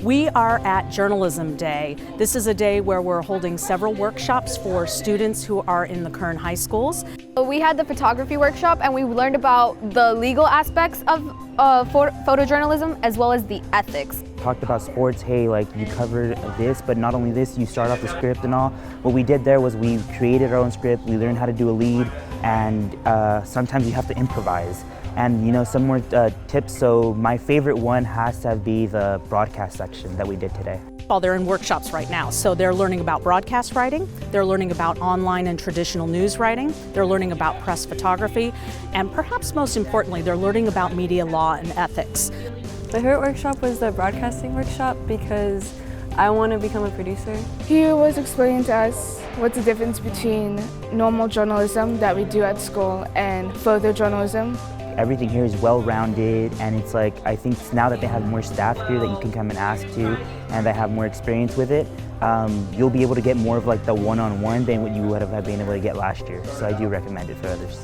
We are at Journalism Day. This is a day where we're holding several workshops for students who are in the Kern High Schools. We had the photography workshop and we learned about the legal aspects of photojournalism as well as the ethics. Talked about sports, hey, like you covered this, but not only this, you start off the script and all. What we did there was we created our own script, we learned how to do a lead, and sometimes you have to improvise. And you know, some more tips, so my favorite one has to be the broadcast section that we did today. Well, they're in workshops right now, so they're learning about broadcast writing, they're learning about online and traditional news writing, they're learning about press photography, and perhaps most importantly, they're learning about media law and ethics. My favorite workshop was the broadcasting workshop because I want to become a producer. He was explaining to us what's the difference between normal journalism that we do at school and photojournalism. Everything here is well-rounded, and it's like, I think now that they have more staff here that you can come and ask to, and they have more experience with it, you'll be able to get more of like the one-on-one than what you would have been able to get last year. So I do recommend it for others.